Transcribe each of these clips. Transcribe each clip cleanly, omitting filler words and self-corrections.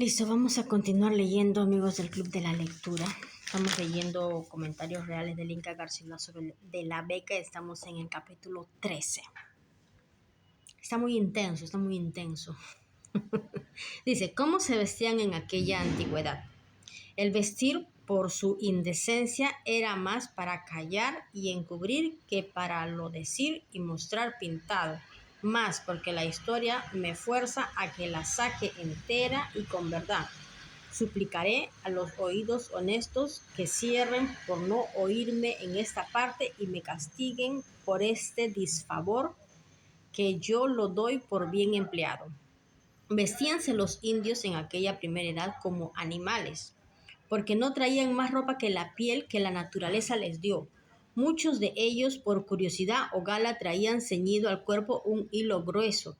Listo, vamos a continuar leyendo, amigos del Club de la Lectura. Estamos leyendo comentarios reales del Inca Garcilaso de la Beca. Estamos en el capítulo 13. Está muy intenso, está muy intenso. Dice, ¿cómo se vestían en aquella antigüedad? El vestir, por su indecencia, era más para callar y encubrir que para lo decir y mostrar pintado. Más porque la historia me fuerza a que la saque entera y con verdad. Suplicaré a los oídos honestos que cierren por no oírme en esta parte y me castiguen por este disfavor que yo lo doy por bien empleado. Vestíanse los indios en aquella primera edad como animales, porque no traían más ropa que la piel que la naturaleza les dio. Muchos de ellos, por curiosidad o gala, traían ceñido al cuerpo un hilo grueso,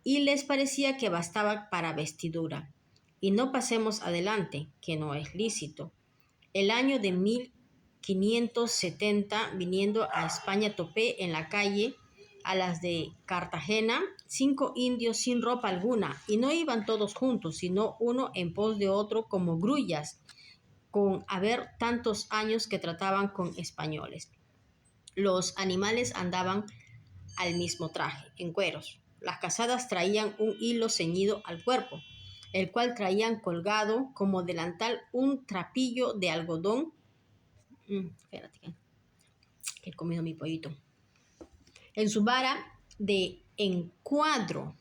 y les parecía que bastaba para vestidura. Y no pasemos adelante, que no es lícito. El año de 1570, viniendo a España, topé en la calle a las de Cartagena 5 indios sin ropa alguna, y no iban todos juntos, sino uno en pos de otro como grullas, con haber tantos años que trataban con españoles. Los animales andaban al mismo traje, en cueros. Las casadas traían un hilo ceñido al cuerpo, el cual traían colgado como delantal un trapillo de algodón. Espérate, que he comido mi pollito. En su vara de encuadro,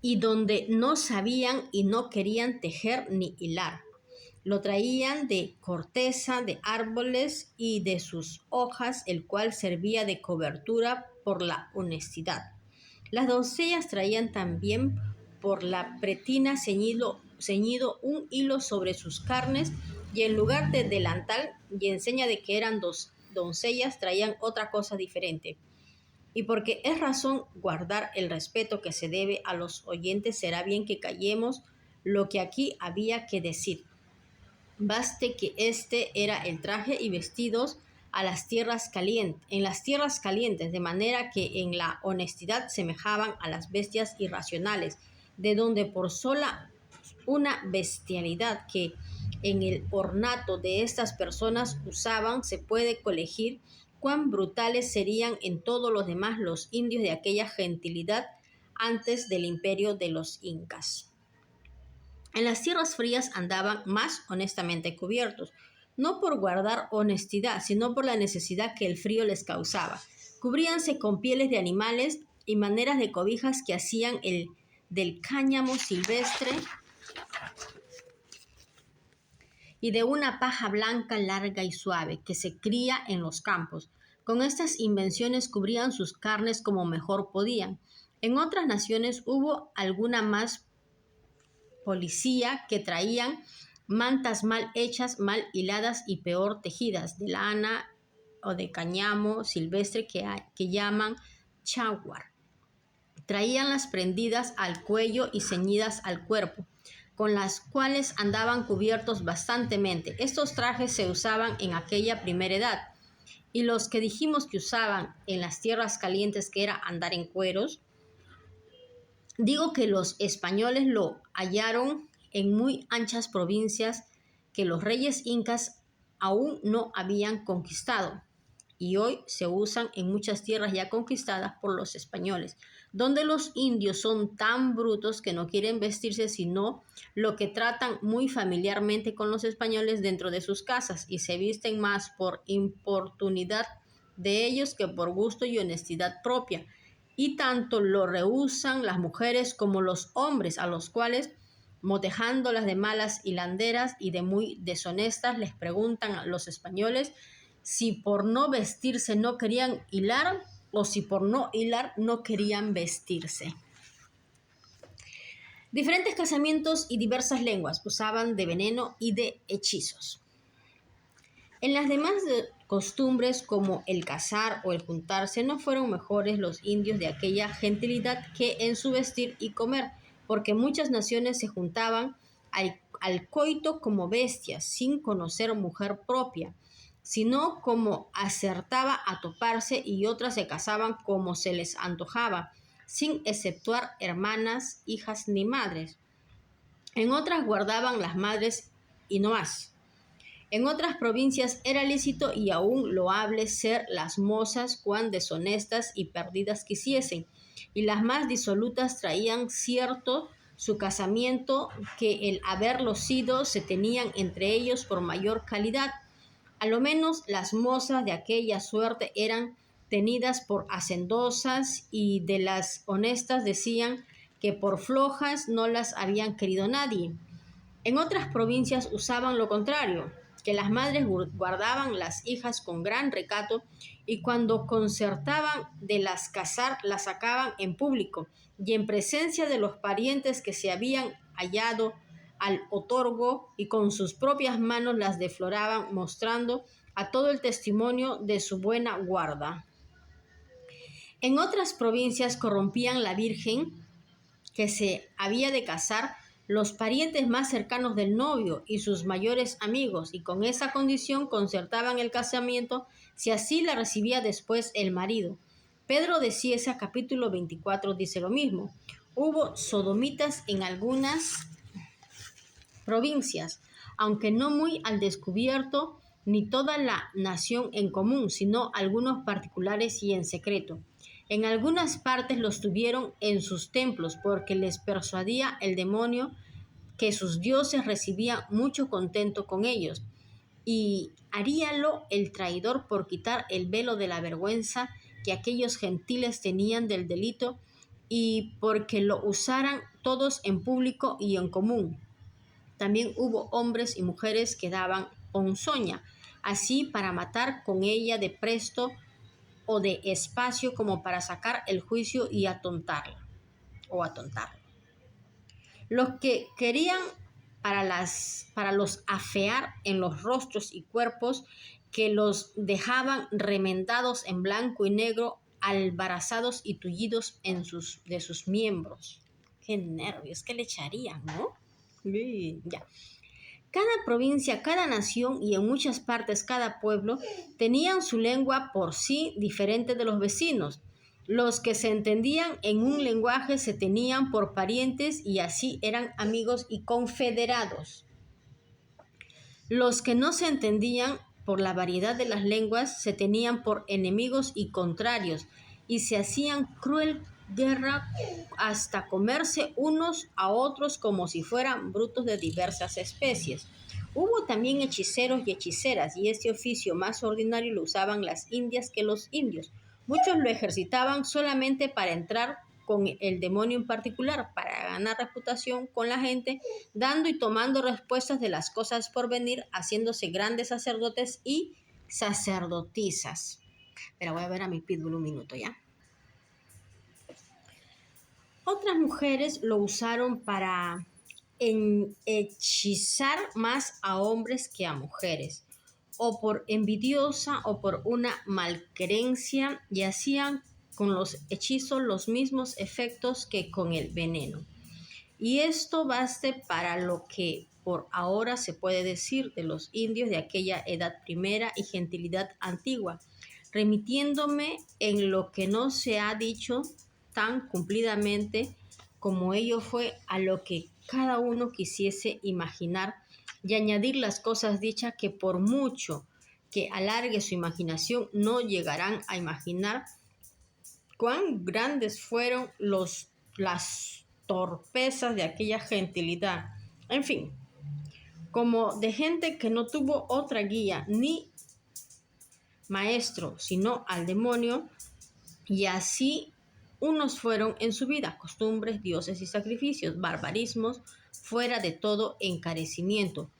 y donde no sabían y no querían tejer ni hilar. Lo traían de corteza de árboles y de sus hojas, el cual servía de cobertura por la honestidad. Las doncellas traían también por la pretina ceñido un hilo sobre sus carnes, y en lugar de delantal, y en seña de que eran dos doncellas, traían otra cosa diferente. Y porque es razón guardar el respeto que se debe a los oyentes, será bien que callemos lo que aquí había que decir. Baste que este era el traje y vestidos a las tierras calientes, en las tierras calientes, de manera que en la honestidad semejaban a las bestias irracionales, de donde por sola una bestialidad que en el ornato de estas personas usaban, se puede colegir cuán brutales serían en todos los demás los indios de aquella gentilidad antes del imperio de los incas. En las tierras frías andaban más honestamente cubiertos, no por guardar honestidad, sino por la necesidad que el frío les causaba. Cubríanse con pieles de animales y maneras de cobijas que hacían del cáñamo silvestre y de una paja blanca larga y suave que se cría en los campos. Con estas invenciones cubrían sus carnes como mejor podían. En otras naciones hubo alguna más policía que traían mantas mal hechas, mal hiladas y peor tejidas, de lana o de cáñamo silvestre que llaman chaguar. Traían las prendidas al cuello y ceñidas al cuerpo, con las cuales andaban cubiertos bastantemente. Estos trajes se usaban en aquella primera edad, y los que dijimos que usaban en las tierras calientes, que era andar en cueros, digo que los españoles lo hallaron en muy anchas provincias que los reyes incas aún no habían conquistado, y hoy se usan en muchas tierras ya conquistadas por los españoles, donde los indios son tan brutos que no quieren vestirse sino lo que tratan muy familiarmente con los españoles dentro de sus casas, y se visten más por importunidad de ellos que por gusto y honestidad propia. Y tanto lo rehúsan las mujeres como los hombres, a los cuales, motejándolas de malas hilanderas y de muy deshonestas, les preguntan a los españoles si por no vestirse no querían hilar, o si por no hilar no querían vestirse. Diferentes casamientos y diversas lenguas usaban de veneno y de hechizos. En las demás costumbres, como el cazar o el juntarse, no fueron mejores los indios de aquella gentilidad que en su vestir y comer, porque muchas naciones se juntaban al coito como bestias, sin conocer mujer propia, sino como acertaba a toparse, y otras se casaban como se les antojaba, sin exceptuar hermanas, hijas ni madres. En otras guardaban las madres y no más. En otras provincias era lícito y aún loable ser las mozas cuán deshonestas y perdidas quisiesen, y las más disolutas traían cierto su casamiento que el haberlo sido se tenían entre ellos por mayor calidad. A lo menos las mozas de aquella suerte eran tenidas por hacendosas y de las honestas decían que por flojas no las habían querido nadie. En otras provincias usaban lo contrario, que las madres guardaban las hijas con gran recato y cuando concertaban de las casar las sacaban en público y en presencia de los parientes que se habían hallado al otorgo y con sus propias manos las defloraban mostrando a todo el testimonio de su buena guarda. En otras provincias corrompían la virgen que se había de casar los parientes más cercanos del novio y sus mayores amigos, y con esa condición concertaban el casamiento si así la recibía después el marido. Pedro de Cieza, capítulo 24, dice lo mismo. Hubo sodomitas en algunas provincias, aunque no muy al descubierto, ni toda la nación en común, sino algunos particulares y en secreto. En algunas partes los tuvieron en sus templos, porque les persuadía el demonio que sus dioses recibían mucho contento con ellos, y haríalo el traidor por quitar el velo de la vergüenza que aquellos gentiles tenían del delito, y porque lo usaran todos en público y en común. También hubo hombres y mujeres que daban ponzoña, así para matar con ella de presto o de espacio como para sacar el juicio y atontarla o atontarla. Los que querían para los afear en los rostros y cuerpos, que los dejaban remendados en blanco y negro, albarazados y tullidos de sus miembros. Qué nervios, qué le echarían, ¿no? Ya. Cada provincia, cada nación y en muchas partes cada pueblo tenían su lengua por sí diferente de los vecinos. Los que se entendían en un lenguaje se tenían por parientes y así eran amigos y confederados. Los que no se entendían por la variedad de las lenguas se tenían por enemigos y contrarios y se hacían cruel guerra hasta comerse unos a otros como si fueran brutos de diversas especies. Hubo también hechiceros y hechiceras, y este oficio más ordinario lo usaban las indias que los indios. Muchos lo ejercitaban solamente para entrar con el demonio en particular, para ganar reputación con la gente, dando y tomando respuestas de las cosas por venir, haciéndose grandes sacerdotes y sacerdotisas. Pero voy a ver a mi pitbull un minuto, ¿ya? Otras mujeres lo usaron para hechizar más a hombres que a mujeres, o por envidiosa o por una malquerencia, y hacían con los hechizos los mismos efectos que con el veneno. Y esto baste para lo que por ahora se puede decir de los indios de aquella edad primera y gentilidad antigua, remitiéndome en lo que no se ha dicho tan cumplidamente como ello fue a lo que cada uno quisiese imaginar y añadir las cosas dichas que por mucho que alargue su imaginación no llegarán a imaginar cuán grandes fueron las torpezas de aquella gentilidad. En fin, como de gente que no tuvo otra guía ni maestro sino al demonio, y así unos fueron en su vida costumbres, dioses y sacrificios, barbarismos, fuera de todo encarecimiento.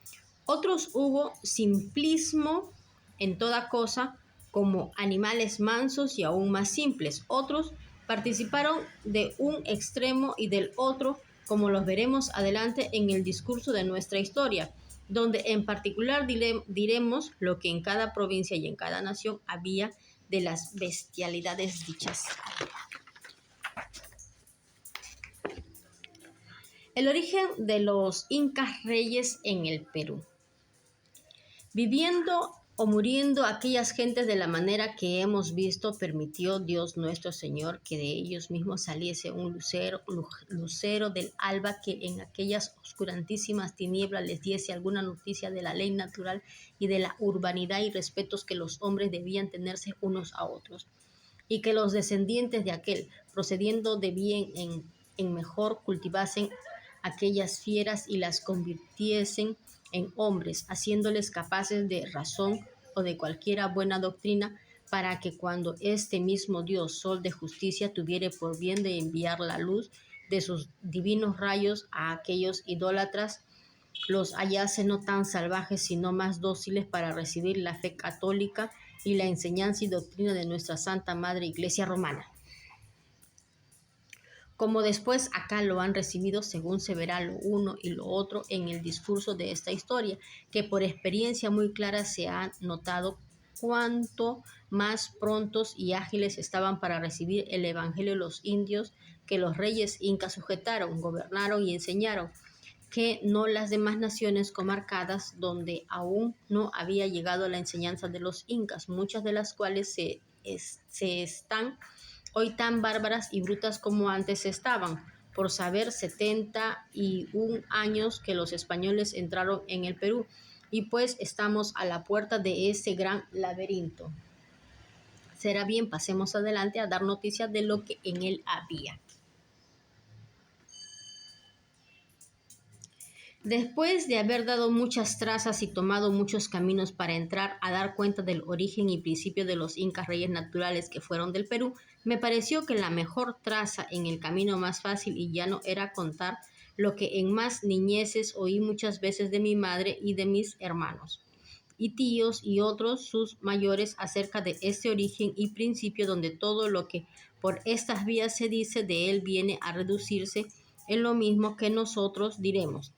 Otros hubo simplismo en toda cosa, como animales mansos y aún más simples. Otros participaron de un extremo y del otro, como los veremos adelante en el discurso de nuestra historia, donde en particular diremos lo que en cada provincia y en cada nación había de las bestialidades dichas. El origen de los incas reyes en el Perú. Viviendo o muriendo aquellas gentes de la manera que hemos visto, permitió Dios nuestro Señor que de ellos mismos saliese un lucero del alba que en aquellas oscurantísimas tinieblas les diese alguna noticia de la ley natural y de la urbanidad y respetos que los hombres debían tenerse unos a otros, y que los descendientes de aquel, procediendo de bien en mejor, cultivasen aquellas fieras y las convirtiesen en hombres, haciéndoles capaces de razón o de cualquiera buena doctrina, para que cuando este mismo Dios, sol de justicia, tuviere por bien de enviar la luz de sus divinos rayos a aquellos idólatras, los hallase no tan salvajes, sino más dóciles para recibir la fe católica y la enseñanza y doctrina de nuestra Santa Madre Iglesia Romana, como después acá lo han recibido, según se verá lo uno y lo otro en el discurso de esta historia, que por experiencia muy clara se ha notado cuánto más prontos y ágiles estaban para recibir el evangelio los indios que los reyes incas sujetaron, gobernaron y enseñaron, que no las demás naciones comarcadas donde aún no había llegado la enseñanza de los incas, muchas de las cuales se están hoy tan bárbaras y brutas como antes estaban, por saber 71 años que los españoles entraron en el Perú, y pues estamos a la puerta de ese gran laberinto. Será bien, pasemos adelante a dar noticias de lo que en él había. Después de haber dado muchas trazas y tomado muchos caminos para entrar a dar cuenta del origen y principio de los incas reyes naturales que fueron del Perú, me pareció que la mejor traza en el camino más fácil y llano era contar lo que en más niñeces oí muchas veces de mi madre y de mis hermanos y tíos y otros sus mayores acerca de este origen y principio, donde todo lo que por estas vías se dice de él viene a reducirse en lo mismo que nosotros diremos.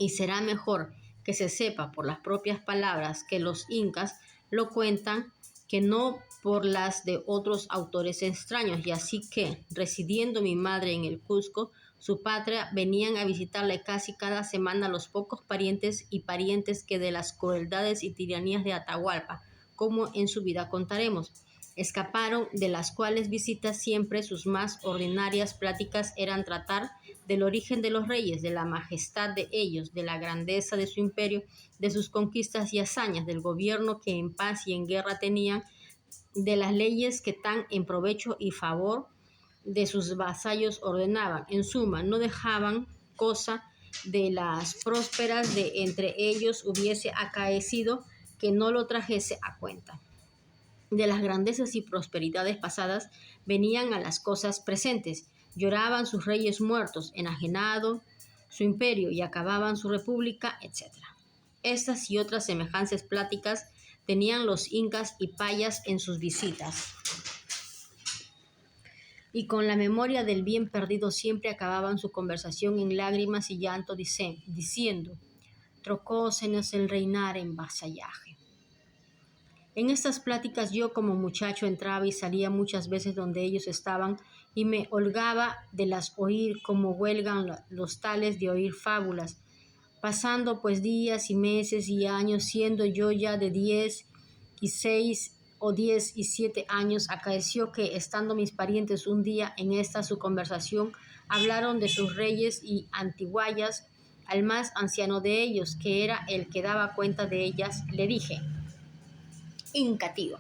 Y será mejor que se sepa por las propias palabras que los incas lo cuentan, que no por las de otros autores extraños. Y así que, residiendo mi madre en el Cusco, su patria, venían a visitarle casi cada semana los pocos parientes y parientes que de las crueldades y tiranías de Atahualpa, como en su vida contaremos, escaparon, de las cuales visitas siempre sus más ordinarias pláticas eran tratar del origen de los reyes, de la majestad de ellos, de la grandeza de su imperio, de sus conquistas y hazañas, del gobierno que en paz y en guerra tenían, de las leyes que tan en provecho y favor de sus vasallos ordenaban. En suma, no dejaban cosa de las prósperas de entre ellos hubiese acaecido que no lo trajese a cuenta. De las grandezas y prosperidades pasadas venían a las cosas presentes, lloraban sus reyes muertos, enajenado su imperio y acababan su república, etc. Estas y otras semejantes pláticas tenían los incas y payas en sus visitas, y con la memoria del bien perdido siempre acababan su conversación en lágrimas y llanto, diciendo: trocósenos el reinar en vasallaje. En estas pláticas yo como muchacho entraba y salía muchas veces donde ellos estaban y me holgaba de las oír, como huelgan los tales de oír fábulas, pasando pues días y meses y años, siendo yo ya de 16 o 17 años. Acaeció que, estando mis parientes un día en esta su conversación, hablaron de sus reyes y antiguallas. Al más anciano de ellos, que era el que daba cuenta de ellas, le dije: Inca tío,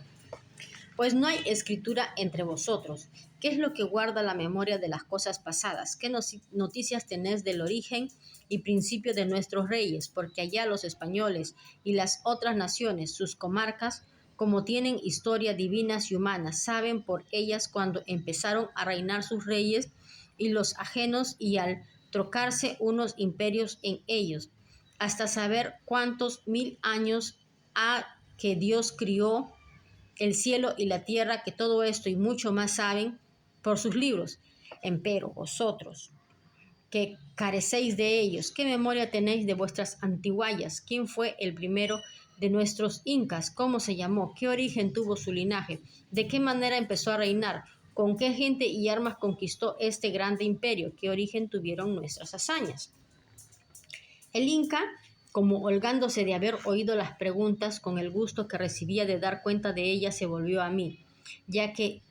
pues no hay escritura entre vosotros. ¿Qué es lo que guarda la memoria de las cosas pasadas? ¿Qué noticias tenéis del origen y principio de nuestros reyes? Porque allá los españoles y las otras naciones, sus comarcas, como tienen historia divinas y humanas, saben por ellas cuando empezaron a reinar sus reyes y los ajenos, y al trocarse unos imperios en ellos, hasta saber cuántos 1000 años ha que Dios crió el cielo y la tierra, que todo esto y mucho más saben por sus libros. Empero vosotros, que carecéis de ellos, ¿qué memoria tenéis de vuestras antiguallas? ¿Quién fue el primero de nuestros incas? ¿Cómo se llamó? ¿Qué origen tuvo su linaje? ¿De qué manera empezó a reinar? ¿Con qué gente y armas conquistó este grande imperio? ¿Qué origen tuvieron nuestras hazañas? El Inca como holgándose de haber oído las preguntas, con el gusto que recibía de dar cuenta de ellas, se volvió a mí, ya que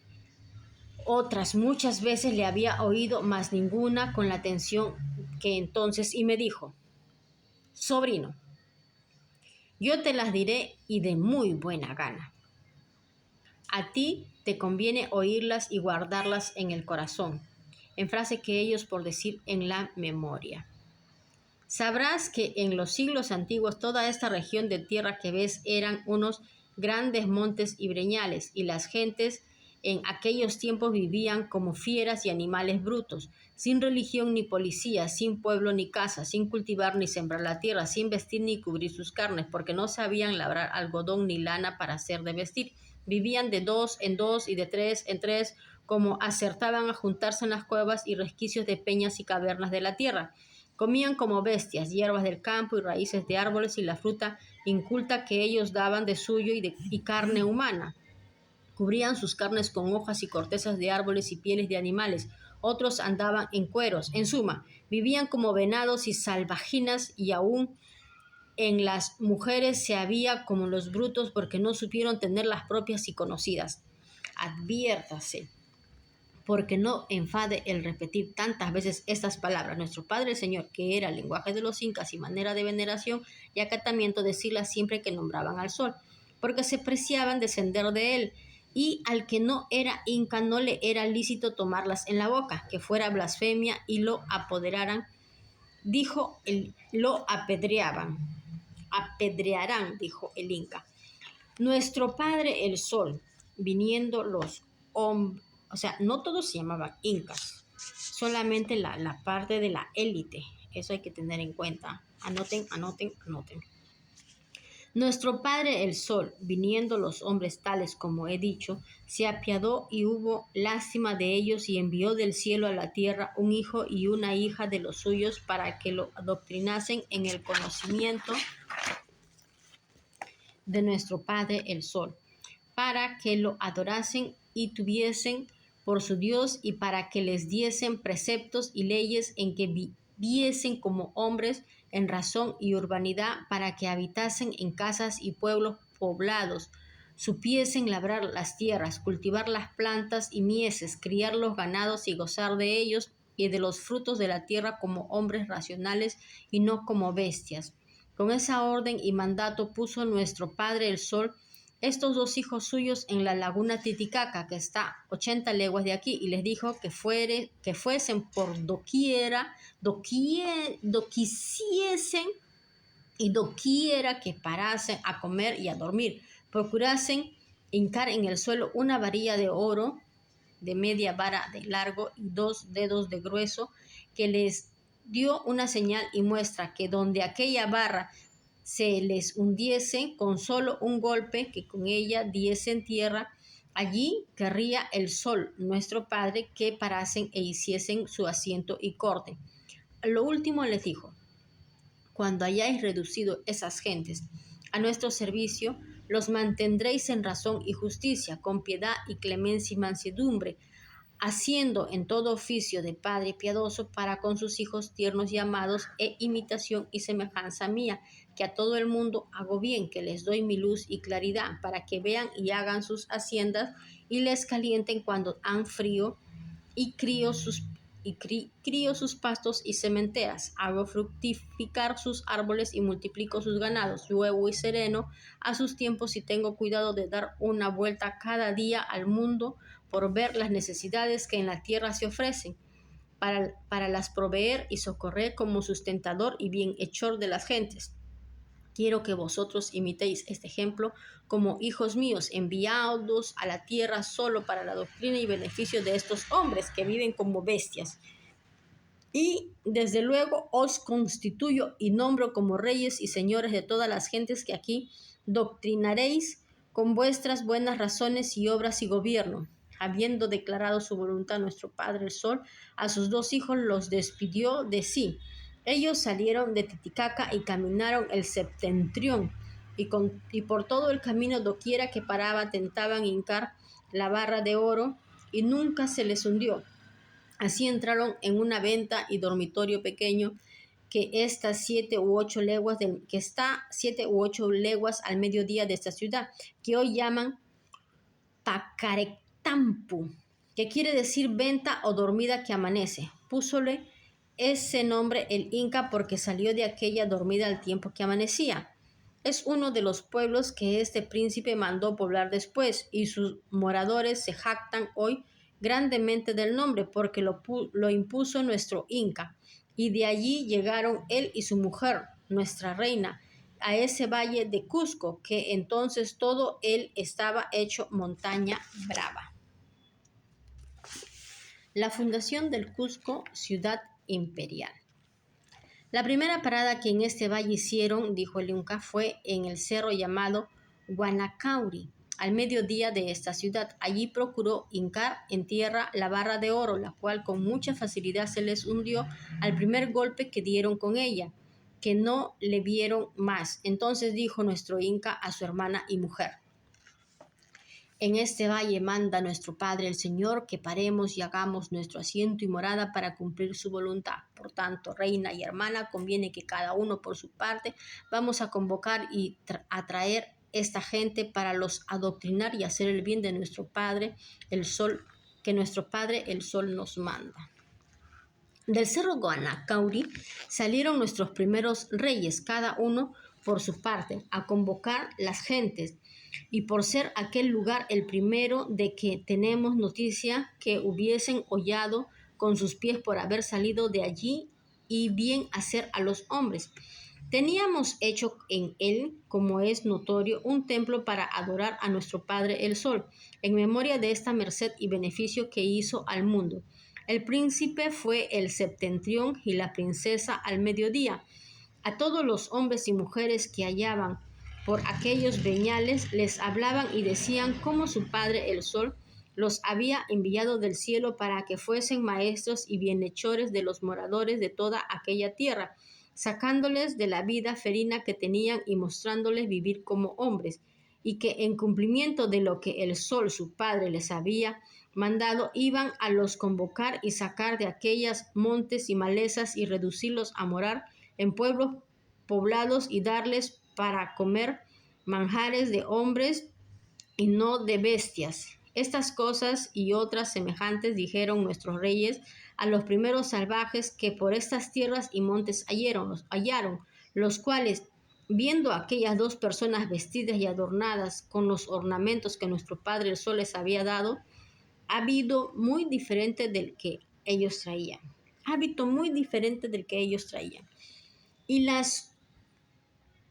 otras muchas veces le había oído, mas ninguna con la atención que entonces, y me dijo: sobrino, yo te las diré y de muy buena gana. A ti te conviene oírlas y guardarlas en el corazón, en frase que ellos por decir en la memoria. Sabrás que en los siglos antiguos toda esta región de tierra que ves eran unos grandes montes y breñales, y las gentes en aquellos tiempos vivían como fieras y animales brutos, sin religión ni policía, sin pueblo ni casa, sin cultivar ni sembrar la tierra, sin vestir ni cubrir sus carnes, porque no sabían labrar algodón ni lana para hacer de vestir. Vivían de dos en dos y de tres en tres, como acertaban a juntarse en las cuevas y resquicios de peñas y cavernas de la tierra. Comían como bestias, hierbas del campo y raíces de árboles y la fruta inculta que ellos daban de suyo y carne humana. Cubrían sus carnes con hojas y cortezas de árboles y pieles de animales. Otros andaban en cueros. En suma, vivían como venados y salvajinas, y aún en las mujeres se había como los brutos, porque no supieron tener las propias y conocidas. Adviértase, porque no enfade el repetir tantas veces estas palabras. Nuestro Padre el Señor, que era el lenguaje de los incas y manera de veneración y acatamiento, decirlas siempre que nombraban al sol, porque se preciaban descender de él, y al que no era inca no le era lícito tomarlas en la boca, que fuera blasfemia, y lo apoderaran, lo apedrearán, dijo el inca. Nuestro Padre el Sol, viniendo los hombres, o sea, no todos se llamaban incas, solamente la parte de la élite, eso hay que tener en cuenta. Anoten, anoten, anoten. Nuestro Padre el Sol, viniendo los hombres tales como he dicho, se apiadó y hubo lástima de ellos, y envió del cielo a la tierra un hijo y una hija de los suyos, para que lo adoctrinasen en el conocimiento de nuestro Padre el Sol, para que lo adorasen y tuviesen por su Dios, y para que les diesen preceptos y leyes, en que viviesen como hombres en razón y urbanidad, para que habitasen en casas y pueblos poblados, supiesen labrar las tierras, cultivar las plantas y mieses, criar los ganados y gozar de ellos y de los frutos de la tierra como hombres racionales y no como bestias. Con esa orden y mandato puso nuestro Padre el Sol estos dos hijos suyos en la laguna Titicaca, que está 80 leguas de aquí, y les dijo que fuesen por doquisiesen y doquiera que parasen a comer y a dormir, procurasen hincar en el suelo una varilla de oro de media vara de largo y 2 dedos de grueso, que les dio una señal y muestra, que donde aquella barra se les hundiese con solo un golpe, que con ella diesen tierra, allí querría el Sol, nuestro Padre, que parasen e hiciesen su asiento y corte. Lo último les dijo: cuando hayáis reducido esas gentes a nuestro servicio, los mantendréis en razón y justicia, con piedad y clemencia y mansedumbre, haciendo en todo oficio de padre piadoso para con sus hijos tiernos y amados, e imitación y semejanza mía, que a todo el mundo hago bien, que les doy mi luz y claridad, para que vean y hagan sus haciendas, y les calienten cuando han frío, y crío sus pastos y sementeras, hago fructificar sus árboles y multiplico sus ganados, lluevo y sereno a sus tiempos, y tengo cuidado de dar una vuelta cada día al mundo por ver las necesidades que en la tierra se ofrecen, para las proveer y socorrer como sustentador y bienhechor de las gentes. Quiero que vosotros imitéis este ejemplo como hijos míos, enviados a la tierra solo para la doctrina y beneficio de estos hombres que viven como bestias. Y desde luego os constituyo y nombro como reyes y señores de todas las gentes que aquí doctrinaréis con vuestras buenas razones y obras y gobierno. Habiendo declarado su voluntad nuestro Padre el Sol, a sus dos hijos los despidió de sí. Ellos salieron de Titicaca y caminaron el septentrión, y por todo el camino doquiera que paraba tentaban hincar la barra de oro, y nunca se les hundió. Así entraron en una venta y dormitorio pequeño, que está 7 u 8 leguas al mediodía de esta ciudad, que hoy llaman Pacarectampu, que quiere decir venta o dormida que amanece. Púsole ese nombre el Inca porque salió de aquella dormida al tiempo que amanecía. Es uno de los pueblos que este príncipe mandó poblar después, y sus moradores se jactan hoy grandemente del nombre porque lo impuso nuestro Inca, y de allí llegaron él y su mujer, nuestra reina, a ese valle de Cusco, que entonces todo él estaba hecho montaña brava. La fundación del Cusco, ciudad imperial. La primera parada que en este valle hicieron, dijo el Inca, fue en el cerro llamado Guanacauri, al mediodía de esta ciudad. Allí procuró hincar en tierra la barra de oro, la cual con mucha facilidad se les hundió al primer golpe que dieron con ella, que no le vieron más. Entonces dijo nuestro Inca a su hermana y mujer: en este valle manda nuestro Padre el Señor que paremos y hagamos nuestro asiento y morada para cumplir su voluntad. Por tanto, reina y hermana, conviene que cada uno por su parte vamos a convocar y atraer esta gente para los adoctrinar y hacer el bien de nuestro Padre el Sol, que nuestro Padre el Sol nos manda. Del cerro Guanacauri salieron nuestros primeros reyes, cada uno por su parte, a convocar las gentes, y por ser aquel lugar el primero de que tenemos noticia que hubiesen hollado con sus pies por haber salido de allí y bien hacer a los hombres. Teníamos hecho en él, como es notorio, un templo para adorar a nuestro Padre el Sol, en memoria de esta merced y beneficio que hizo al mundo. El príncipe fue el septentrión y la princesa al mediodía. A todos los hombres y mujeres que hallaban por aquellos peñales les hablaban y decían cómo su Padre el Sol los había enviado del cielo para que fuesen maestros y bienhechores de los moradores de toda aquella tierra, sacándoles de la vida ferina que tenían y mostrándoles vivir como hombres, y que en cumplimiento de lo que el Sol, su Padre, les había mandado, iban a los convocar y sacar de aquellas montes y malezas y reducirlos a morar en pueblos poblados y darles para comer manjares de hombres y no de bestias. Estas cosas y otras semejantes dijeron nuestros reyes a los primeros salvajes que por estas tierras y montes hallaron, los cuales, viendo a aquellas dos personas vestidas y adornadas con los ornamentos que nuestro Padre el Sol les había dado, hábito muy diferente del que ellos traían. Y las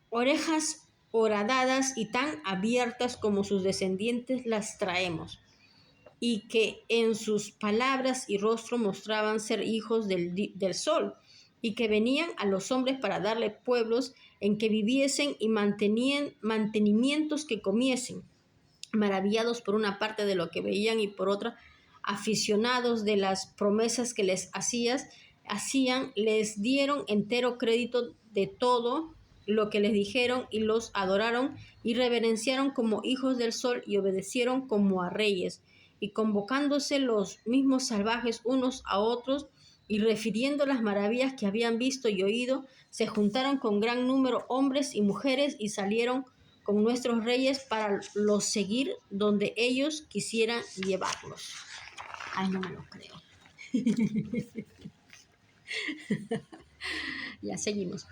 orejas horadadas y tan abiertas como sus descendientes las traemos, y que en sus palabras y rostro mostraban ser hijos del sol, y que venían a los hombres para darle pueblos en que viviesen y mantenimientos que comiesen, maravillados por una parte de lo que veían y por otra aficionados de las promesas que les hacían, les dieron entero crédito de todo lo que les dijeron y los adoraron y reverenciaron como hijos del sol y obedecieron como a reyes, y convocándose los mismos salvajes unos a otros y refiriendo las maravillas que habían visto y oído, se juntaron con gran número hombres y mujeres y salieron con nuestros reyes para los seguir donde ellos quisieran llevarlos. Ay, no me lo creo. Ya seguimos.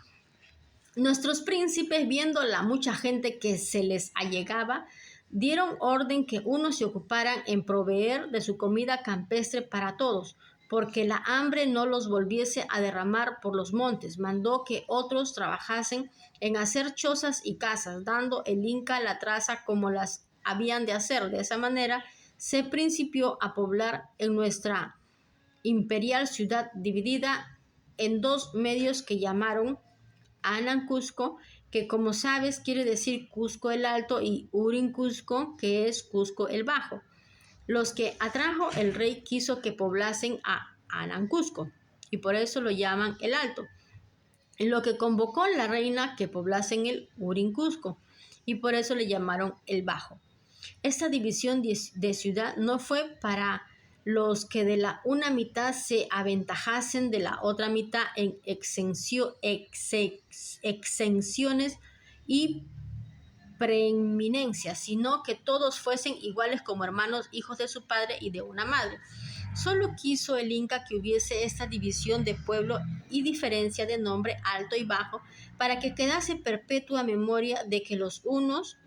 Nuestros príncipes, viendo la mucha gente que se les allegaba, dieron orden que unos se ocuparan en proveer de su comida campestre para todos, porque la hambre no los volviese a derramar por los montes. Mandó que otros trabajasen en hacer chozas y casas, dando el Inca la traza como las habían de hacer. De esa manera se principió a poblar en nuestra imperial ciudad, dividida en dos medios que llamaron Anan Cusco, que como sabes quiere decir Cusco el Alto, y Urin Cusco, que es Cusco el Bajo. Los que atrajo el rey quiso que poblasen a Anan Cusco, y por eso lo llaman el Alto. Lo que convocó la reina que poblasen el Urin Cusco, y por eso le llamaron el Bajo. Esta división de ciudad no fue para los que de la una mitad se aventajasen de la otra mitad en exenciones y preeminencias, sino que todos fuesen iguales como hermanos, hijos de su padre y de una madre. Solo quiso el Inca que hubiese esta división de pueblo y diferencia de nombre alto y bajo para que quedase perpetua memoria de que los unos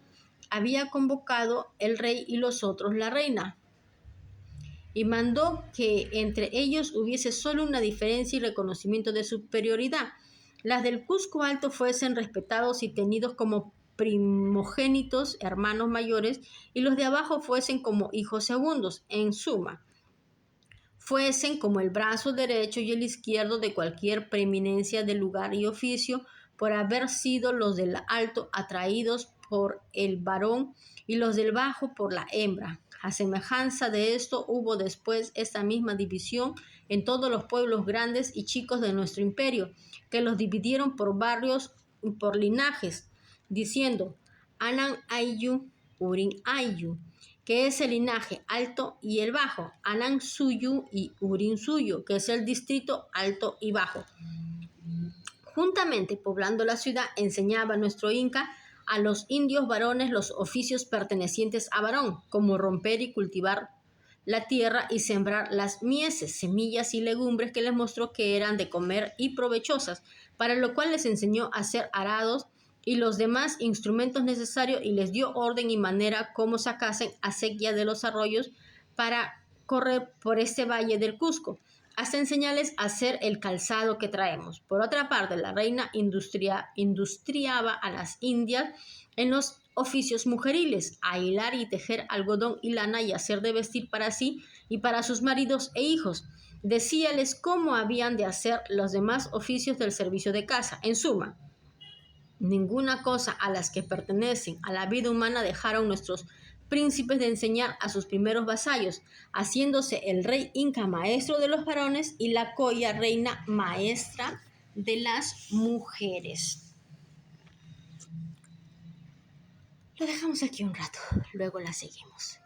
había convocado el rey y los otros la reina. Y mandó que entre ellos hubiese solo una diferencia y reconocimiento de superioridad. Las del Cusco Alto fuesen respetados y tenidos como primogénitos, hermanos mayores, y los de abajo fuesen como hijos segundos. En suma, fuesen como el brazo derecho y el izquierdo de cualquier preeminencia de lugar y oficio, por haber sido los del alto atraídos por el varón y los del bajo por la hembra. A semejanza de esto hubo después esta misma división en todos los pueblos grandes y chicos de nuestro imperio, que los dividieron por barrios y por linajes, diciendo Anan Ayu, Urin Ayu, que es el linaje alto y el bajo, Anan Suyu y Urin Suyu, que es el distrito alto y bajo. Juntamente poblando la ciudad, enseñaba nuestro Inca a los indios varones los oficios pertenecientes a varón, como romper y cultivar la tierra y sembrar las mieses, semillas y legumbres que les mostró que eran de comer y provechosas, para lo cual les enseñó a hacer arados y los demás instrumentos necesarios y les dio orden y manera cómo sacasen acequia de los arroyos para correr por este valle del Cusco, hasta enseñarles a hacer el calzado que traemos. Por otra parte, la reina industriaba a las indias en los oficios mujeriles, a hilar y tejer algodón y lana y hacer de vestir para sí y para sus maridos e hijos. Decíales cómo habían de hacer los demás oficios del servicio de casa. En suma, ninguna cosa a las que pertenecen a la vida humana dejaron nuestros príncipes de enseñar a sus primeros vasallos, haciéndose el rey Inca maestro de los varones y la Coya reina maestra de las mujeres. Lo dejamos aquí un rato, luego la seguimos.